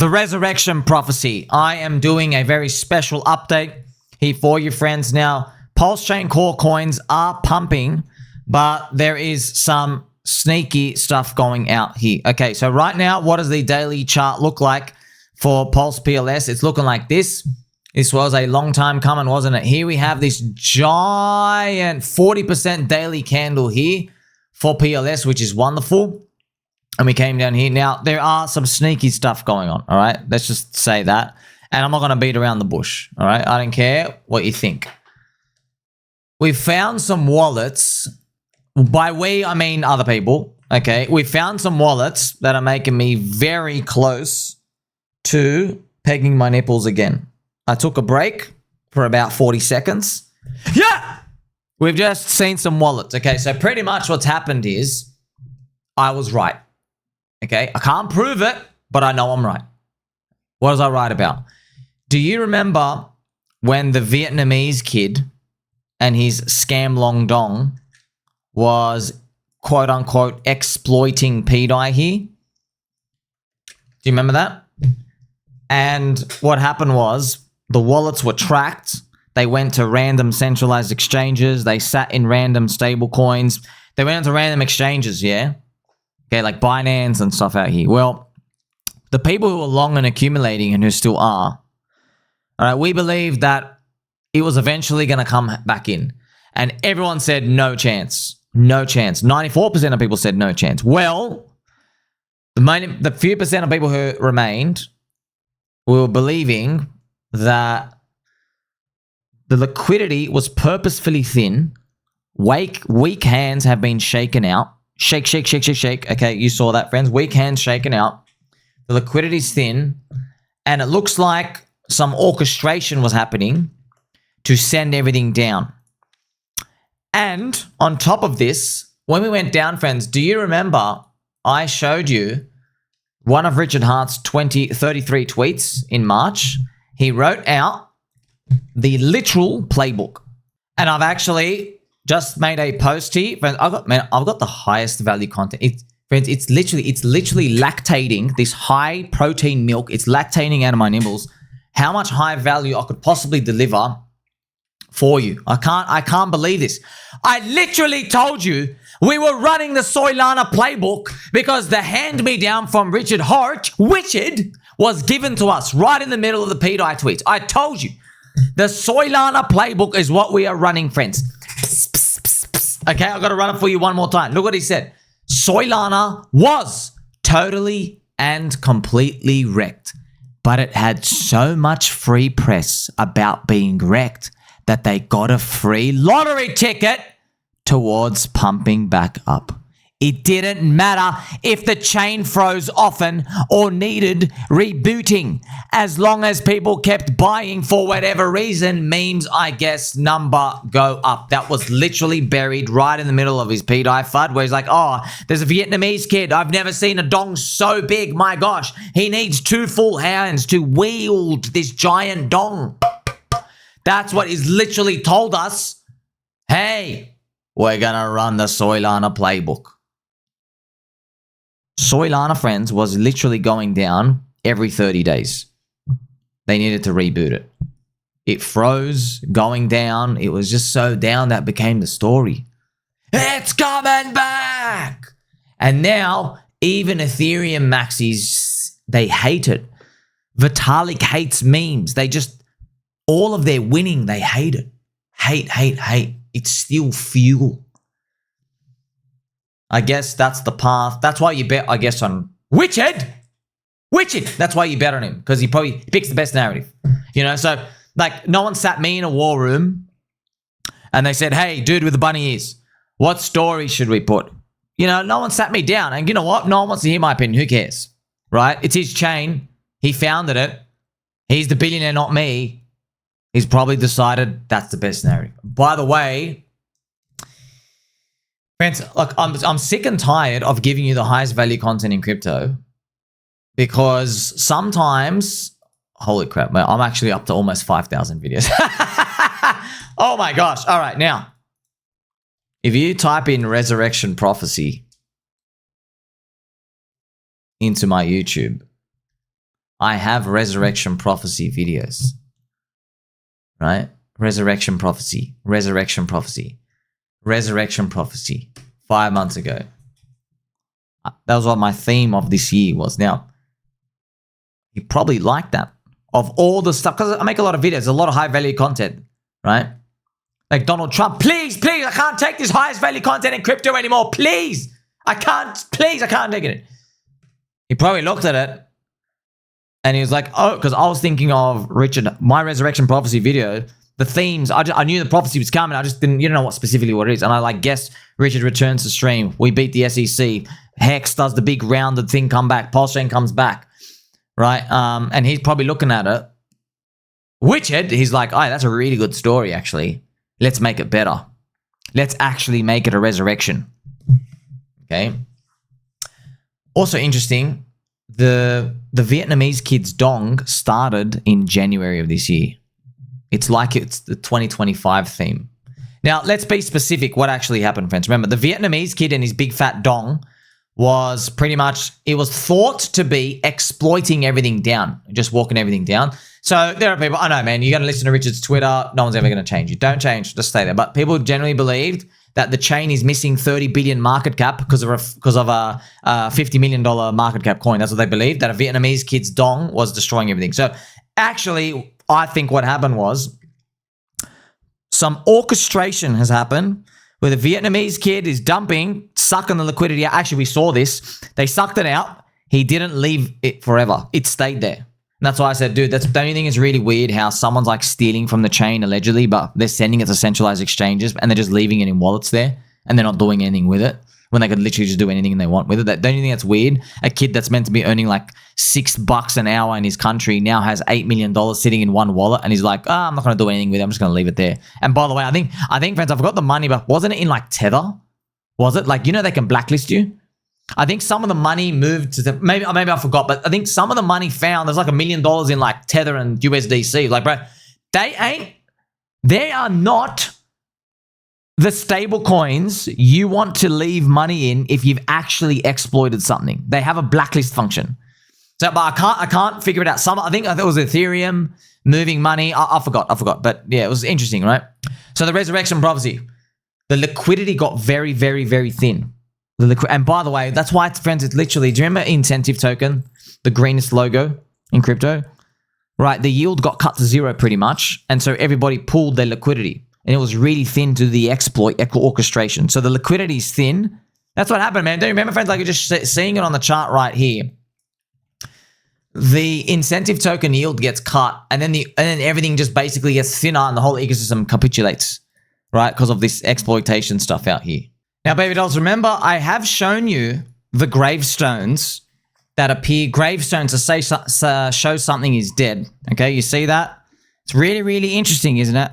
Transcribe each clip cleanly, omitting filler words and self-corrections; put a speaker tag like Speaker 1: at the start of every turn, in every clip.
Speaker 1: the resurrection prophecy. I am doing a very special update here for you friends. Now, PulseChain core coins are pumping, but there is some sneaky stuff going out here. Okay, so right now, what does the daily chart look like for Pulse PLS? It's looking like this. This was a long time coming, wasn't it? Here we have this giant 40% daily candle here for PLS, which is wonderful. And we came down here. Now, there are some sneaky stuff going on, all right? Let's just say that. And I'm not going to beat around the bush, all right? I don't care what you think. We've found some wallets. By we, I mean other people, okay? We found some wallets that are making me very close to pegging my nipples again. I took a break for about 40 seconds. Yeah! We've just seen some wallets. Okay, so pretty much what's happened is I was right. Okay, I can't prove it, but I know I'm right. What was I right about? Do you remember when the Vietnamese kid and his scam long dong was quote unquote exploiting pDAI here? Do you remember that? And what happened was the wallets were tracked. They went to random centralized exchanges. They sat in random stable coins. They went into random exchanges, yeah? Okay, like Binance and stuff out here. Well, the people who are long and accumulating and who still are, all right, we believe that it was eventually going to come back in. And everyone said no chance. No chance. 94% of people said no chance. Well, the few percent of people who remained were believing that the liquidity was purposefully thin. Weak hands have been shaken out. Shake, shake, shake, shake, shake. Okay, you saw that, friends. Weak hands shaken out. The liquidity's thin. And it looks like some orchestration was happening to send everything down. And on top of this, when we went down, friends, do you remember I showed you one of Richard Hart's 33 tweets in March? He wrote out the literal playbook. And I've actually just made a post here. Friends, I've got the highest value content. Friends, it's literally lactating this high protein milk. It's lactating out of my nibbles. How much high value I could possibly deliver for you. I can't believe this. I literally told you we were running the Solana playbook because the hand-me-down from Richard Hart, was given to us right in the middle of the pDAI tweets. I told you. The Solana playbook is what we are running, friends. Okay, I've got to run it for you one more time. Look what he said. Solana was totally and completely wrecked, but it had so much free press about being wrecked that they got a free lottery ticket towards pumping back up. It didn't matter if the chain froze often or needed rebooting. As long as people kept buying for whatever reason, memes, I guess, number go up. That was literally buried right in the middle of his pDAI FUD, where he's like, oh, there's a Vietnamese kid. I've never seen a dong so big. My gosh, he needs 2 full hands to wield this giant dong. That's what he's literally told us. Hey, we're going to run the Solana playbook. Solana, friends, was literally going down every 30 days. They needed to reboot it. It froze, going down. It was just so down that became the story. It's coming back! And now, even Ethereum maxis, they hate it. Vitalik hates memes. They just, all of their winning, they hate it. Hate, hate, hate. It's still fuel. I guess that's the path. That's why you bet, I guess, on Witchhead. That's why you bet on him, because he probably picks the best narrative. You know, so like no one sat me in a war room and they said, hey, dude with the bunny ears, what story should we put? You know, no one sat me down. And you know what? No one wants to hear my opinion. Who cares? Right? It's his chain. He founded it. He's the billionaire, not me. He's probably decided that's the best narrative. By the way, friends, look, I'm sick and tired of giving you the highest value content in crypto, because sometimes, holy crap, man, I'm actually up to almost 5,000 videos. Oh my gosh. All right. Now, if you type in resurrection prophecy into my YouTube, I have resurrection prophecy videos. Right? Resurrection prophecy. Resurrection prophecy. Resurrection prophecy. 5 months ago. That was what my theme of this year was. Now, you probably like that. Of all the stuff, because I make a lot of videos, a lot of high value content, right? Like Donald Trump, please, I can't take this highest value content in crypto anymore. Please, I can't take it. He probably looked at it and he was like, oh, because I was thinking of Richard, my resurrection prophecy video, the themes, I knew the prophecy was coming. I just didn't, you don't know what specifically what it is. And I like guessed Richard returns to stream. We beat the SEC. Hex does the big rounded thing come back. PulseChain comes back. Right? And he's probably looking at it. Richard, he's like, oh, that's a really good story, actually. Let's make it better. Let's actually make it a resurrection. Okay. Also interesting, the Vietnamese kid's dong started in January of this year. It's like it's the 2025 theme. Now, let's be specific what actually happened, friends. Remember, the Vietnamese kid and his big fat dong was pretty much, it was thought to be exploiting everything down, just walking everything down. So there are people, I know, man, you're going to listen to Richard's Twitter. No one's ever going to change you. Don't change, just stay there. But people generally believed that the chain is missing 30 billion market cap because of a $50 million market cap coin. That's what they believed, that a Vietnamese kid's dong was destroying everything. So actually, I think what happened was some orchestration has happened where the Vietnamese kid is sucking the liquidity out. Actually, we saw this. They sucked it out. He didn't leave it forever. It stayed there. And that's why I said, dude, that's the only thing is really weird how someone's like stealing from the chain allegedly, but they're sending it to centralized exchanges and they're just leaving it in wallets there and they're not doing anything with it when they could literally just do anything they want with it. The only thing that's weird, a kid that's meant to be earning like $6 an hour in his country now has $8 million sitting in one wallet and he's like, I'm not going to do anything with it. I'm just going to leave it there. And by the way, I think friends, I forgot the money, but wasn't it in like Tether? Was it? Like, you know, they can blacklist you. I think some of the money moved to maybe I forgot, but I think some of the money found, there's like $1 million in like Tether and USDC. Like, bro, they are not the stable coins you want to leave money in if you've actually exploited something. They have a blacklist function. So, but I can't figure it out. I think it was Ethereum moving money. I forgot. But yeah, it was interesting, right? So the resurrection prophecy, the liquidity got very, very, very thin. And by the way, that's why, friends, it's literally, do you remember incentive token, the greenest logo in crypto? Right, the yield got cut to zero pretty much. And so everybody pulled their liquidity. And it was really thin to the exploit orchestration. So the liquidity is thin. That's what happened, man. Don't you remember, friends? Like, you're just seeing it on the chart right here. The incentive token yield gets cut, and then everything just basically gets thinner, and the whole ecosystem capitulates, right? Because of this exploitation stuff out here. Now, baby dolls, remember, I have shown you the gravestones that appear. Gravestones to show something is dead. Okay, you see that? It's really, really interesting, isn't it?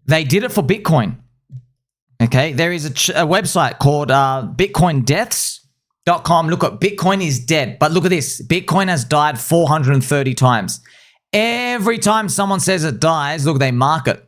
Speaker 1: They did it for Bitcoin. Okay, there is a website called bitcoindeaths.com. Look at Bitcoin is dead. But look at this. Bitcoin has died 430 times. Every time someone says it dies, look, they mark it.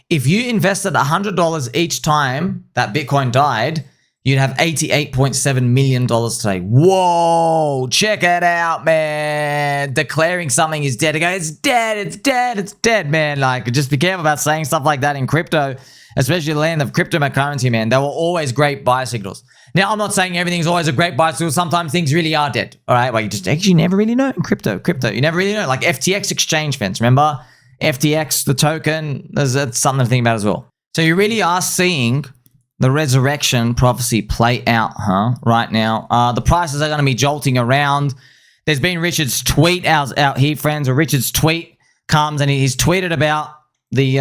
Speaker 1: If you invested $100 each time that Bitcoin died, you'd have $88.7 million today. Whoa, check it out, man. Declaring something is dead. It's dead, man. Like, just be careful about saying stuff like that in crypto, especially the land of cryptocurrency, man. They were always great buy signals. Now, I'm not saying everything's always a great buy signal. Sometimes things really are dead, all right? Well, you just actually never really know in crypto. You never really know. Like FTX exchange fence, remember? FTX, the token, that's something to think about as well. So you really are seeing the resurrection prophecy play out, right now. The prices are going to be jolting around. There's been Richard's tweet out here, friends, or Richard's tweet comes and he's tweeted about the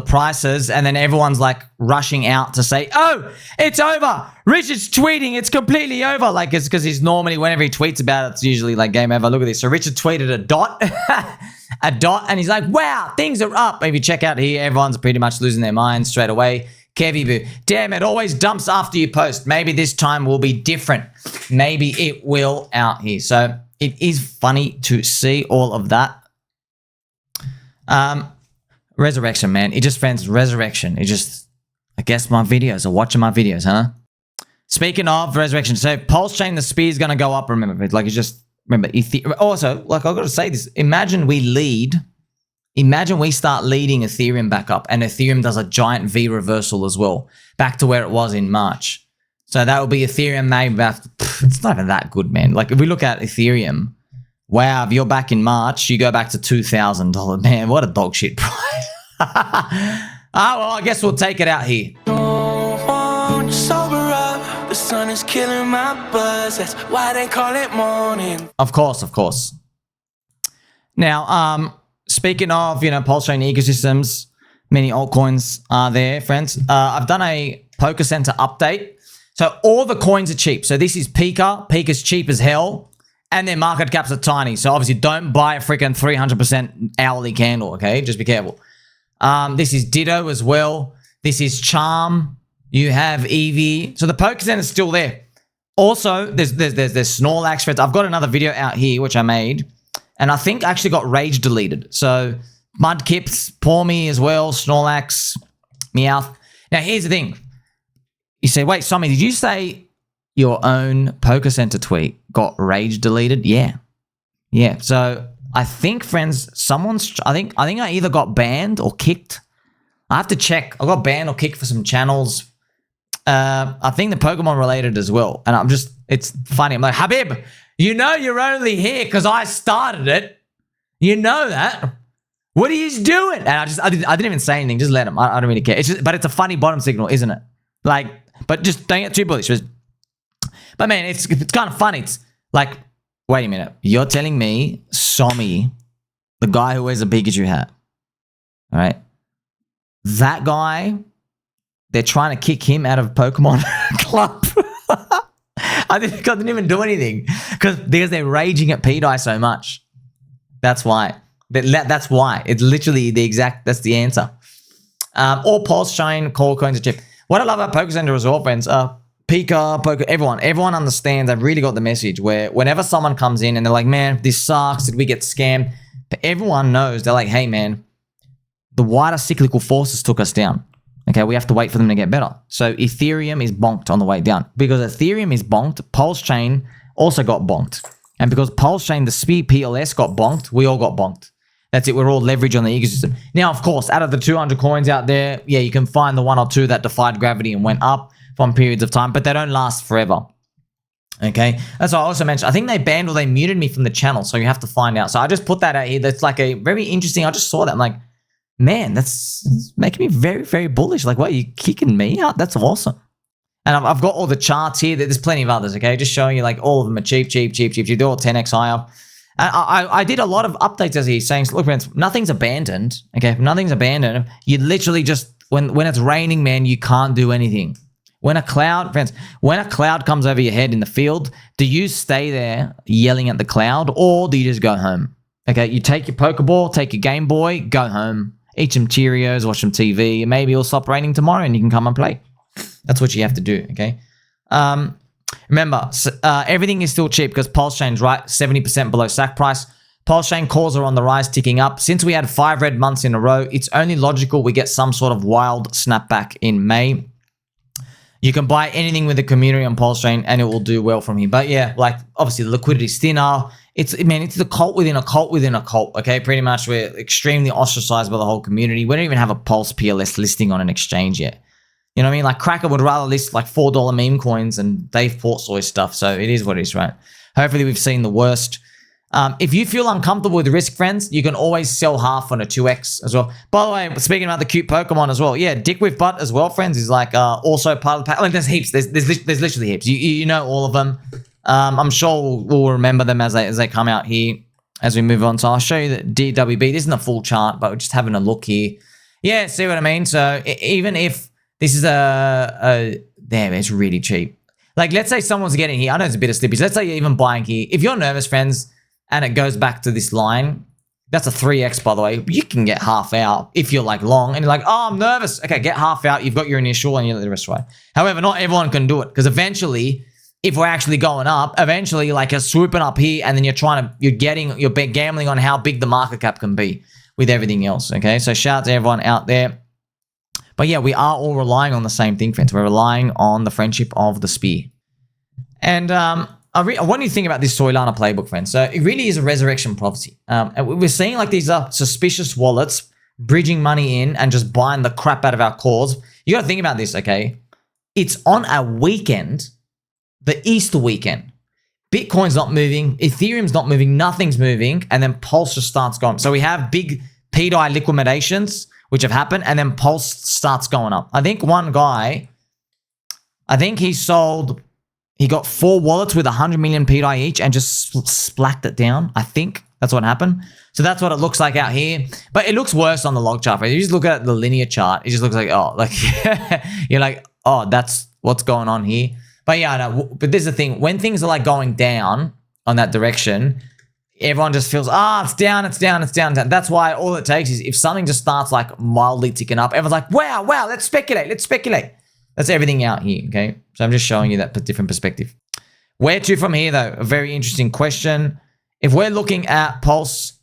Speaker 1: prices, and then everyone's like rushing out to say, oh, it's over. Richard's tweeting, it's completely over. Like, it's because he's normally, whenever he tweets about it, it's usually like game over. Look at this. So Richard tweeted a dot, and he's like, wow, things are up. If you check out here, everyone's pretty much losing their minds straight away. Kevy Boo, damn, it always dumps after you post. Maybe this time will be different. Maybe it will out here. So it is funny to see all of that. Resurrection, man. It just, friends, resurrection. It just, I guess my videos are watching my videos, huh? Speaking of resurrection, so PulseChain, the speed is going to go up, remember. Like, it's just, remember, also, like I've got to say this, imagine we start leading Ethereum back up and Ethereum does a giant V reversal as well, back to where it was in March. So that will be Ethereum maybe it's not even that good, man. Like if we look at Ethereum, wow, if you're back in March, you go back to $2,000. Man, what a dog shit price. Well, I guess we'll take it out here.
Speaker 2: The sun is killing my buzz. That's why they call it morning.
Speaker 1: Of course. Now, speaking of, PulseChain ecosystems, many altcoins are there, friends. I've done a PokeCenter update. So all the coins are cheap. So this is Pika. Pika's cheap as hell. And their market caps are tiny. So obviously don't buy a freaking 300% hourly candle, okay? Just be careful. This is Ditto as well. This is Charm. You have EEVEE. So the PokeCenter is still there. Also, there's Snorlax, friends. I've got another video out here, which I made. And I think I actually got rage deleted. So Mudkips, Pawmi as well, Snorlax, Meowth. Now, here's the thing. You say, wait, Sommi, did you say your own PokeCenter tweet got rage deleted? Yeah. So I think, friends, I think I either got banned or kicked. I have to check. I got banned or kicked for some channels. I think the Pokemon related as well. And it's funny. I'm like, Habib, you're only here because I started it. You know that. What are you doing? And I didn't even say anything. Just let him. I don't really care. But it's a funny bottom signal, isn't it? Like, but just don't get too bullish. But man, it's kind of funny. It's like, wait a minute. You're telling me Sommi, the guy who wears a Pikachu hat, all right? That guy, they're trying to kick him out of Pokemon Club. I didn't even do anything because they're raging at pDAI so much. That's why. That's why. It's literally that's the answer. All PulseChain core coins are cheap. What I love about PokeCenter as well, friends, Pika, everyone understands. I've really got the message where whenever someone comes in and they're like, man, this sucks. Did we get scammed? But everyone knows. They're like, hey, man, the wider cyclical forces took us down. Okay, we have to wait for them to get better. So Ethereum is bonked on the way down. Because Ethereum is bonked, PulseChain also got bonked. And because PulseChain, the SPI PLS got bonked, we all got bonked. That's it. We're all leveraged on the ecosystem. Now, of course, out of the 200 coins out there, yeah, you can find the one or two that defied gravity and went up from periods of time, but they don't last forever. Okay, that's what I also mentioned. I think they banned or they muted me from the channel, so you have to find out. So I just put that out here. That's like a very interesting. I just saw that. I'm like, man, that's making me very, very bullish. Like, what, are you kicking me out? That's awesome. And I've got all the charts here. There's plenty of others, okay? Just showing you, like, all of them are cheap. They're all 10x higher. And I did a lot of updates as he's saying, look, friends, nothing's abandoned, okay? Nothing's abandoned. You literally just, when it's raining, man, you can't do anything. When a cloud comes over your head in the field, do you stay there yelling at the cloud or do you just go home? Okay, you take your Pokeball, take your Game Boy, go home. Eat some Cheerios, watch some TV, and maybe it'll stop raining tomorrow and you can come and play. That's what you have to do, okay? Remember, everything is still cheap because PulseChain's right 70% below sack price. PulseChain calls are on the rise, ticking up. Since we had 5 red months in a row, it's only logical we get some sort of wild snapback in May. You can buy anything with the community on PulseChain and it will do well from here. But yeah, like obviously the liquidity's thinner. It's the cult within a cult within a cult, okay? Pretty much we're extremely ostracized by the whole community. We don't even have a Pulse PLS listing on an exchange yet. You know what I mean? Like Cracker would rather list like $4 meme coins and Dave Portsoy stuff. So it is what it is, right? Hopefully we've seen the worst. If you feel uncomfortable with risk, friends, you can always sell half on a 2x as well. By the way, speaking about the cute Pokemon as well, yeah, DickWifButt as well, friends, is like also part of the pack. Like there's heaps. There's literally heaps. You know all of them. I'm sure we'll remember them as they come out here as we move on. So I'll show you the DWB. This isn't a full chart, but we're just having a look here. Yeah, see what I mean? So even if this is damn, it's really cheap. Like let's say someone's getting here. I know it's a bit of slippage. Let's say you're even buying here. If you're nervous, friends, and it goes back to this line, that's a 3x, by the way. You can get half out if you're like long and you're like, oh, I'm nervous. Okay, get half out. You've got your initial and you let the rest right. However, not everyone can do it because eventually, if we're actually going up, eventually like you're swooping up here and then you're gambling on how big the market cap can be with everything else. Okay, so shout out to everyone out there. But yeah, we are all relying on the same thing, friends. We're relying on the friendship of the spear. And what do you think about this Solana playbook, friends? So it really is a resurrection prophecy. And we're seeing like these suspicious wallets bridging money in and just buying the crap out of our cause. You got to think about this, okay? It's on a weekend, the Easter weekend. Bitcoin's not moving, Ethereum's not moving, nothing's moving, and then Pulse just starts going. So we have big pDAI liquidations, which have happened, and then Pulse starts going up. I think one guy, he got 4 wallets with 100 million pDAI each and just splacked it down. I think that's what happened. So that's what it looks like out here. But it looks worse on the log chart. If you just look at the linear chart, it just looks like, oh, like you're like, oh, that's what's going on here. But yeah, no, but this is the thing. When things are like going down on that direction, everyone just feels, it's down, it's down, it's down, down. That's why all it takes is if something just starts like mildly ticking up, everyone's like, wow, let's speculate, let's speculate. That's everything out here, okay? So I'm just showing you that different perspective. Where to from here, though? A very interesting question. If we're looking at Pulse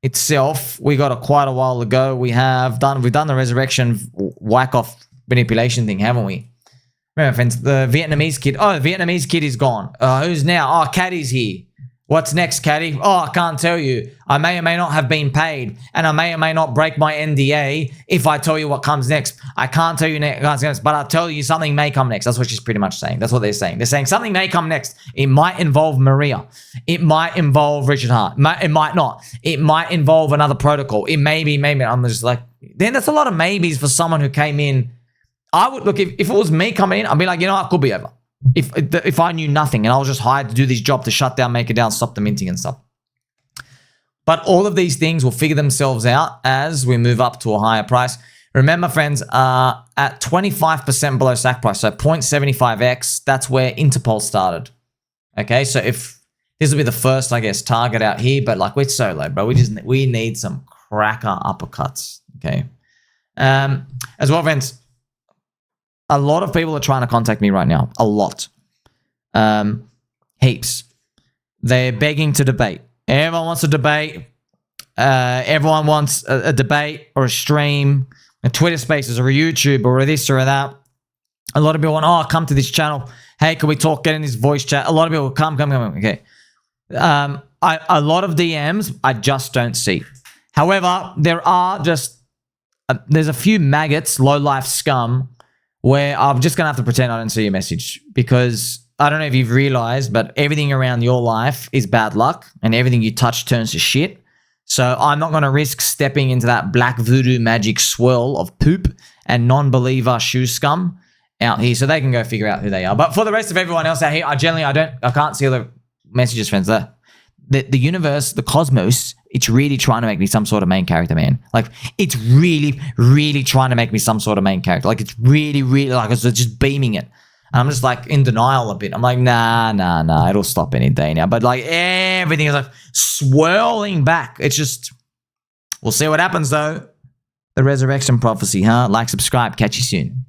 Speaker 1: itself, we got quite a while ago. We've done the resurrection whack-off manipulation thing, haven't we? Remember, friends, the Vietnamese kid. Oh, the Vietnamese kid is gone. Who's now? Oh, Caddy's here. What's next, Caddy? Oh, I can't tell you. I may or may not have been paid, and I may or may not break my NDA if I tell you what comes next. I can't tell you next, but I'll tell you something may come next. That's what she's pretty much saying. That's what they're saying. They're saying something may come next. It might involve Maria. It might involve Richard Hart. It might not. It might involve another protocol. It may be, maybe. I'm just like, then that's a lot of maybes for someone who came in. I would look, if it was me coming in, I'd be like, you know, it could be over. If I knew nothing and I was just hired to do this job to shut down, make it down, stop the minting and stuff. But all of these things will figure themselves out as we move up to a higher price. Remember, friends, at 25% below stack price, so 0.75x, that's where Interpol started. Okay, so if this will be the first, I guess, target out here, but like we're so low, bro. We need some cracker uppercuts. Okay. As well, friends. A lot of people are trying to contact me right now. A lot. Heaps. They're begging to debate. Everyone wants to debate. Everyone wants a debate or a stream, a Twitter Spaces or a YouTube or a this or a that. A lot of people want, come to this channel. Hey, can we talk? Get in this voice chat. A lot of people come. Okay. A lot of DMs I just don't see. However, there are just, there's a few maggots, low-life scum, where I'm just going to have to pretend I don't see your message, because I don't know if you've realized, but everything around your life is bad luck and everything you touch turns to shit. So I'm not going to risk stepping into that black voodoo magic swirl of poop and non-believer shoe scum out here, so they can go figure out who they are. But for the rest of everyone else out here, I can't see all the messages, friends. The universe, the cosmos, it's really trying to make me some sort of main character, man. Like, it's really, really trying to make me some sort of main character. Like, it's really, really, like, it's just beaming it. And I'm just, like, in denial a bit. I'm like, nah, it'll stop any day now. But, like, everything is, like, swirling back. It's just, we'll see what happens, though. The resurrection prophecy, huh? Like, subscribe. Catch you soon.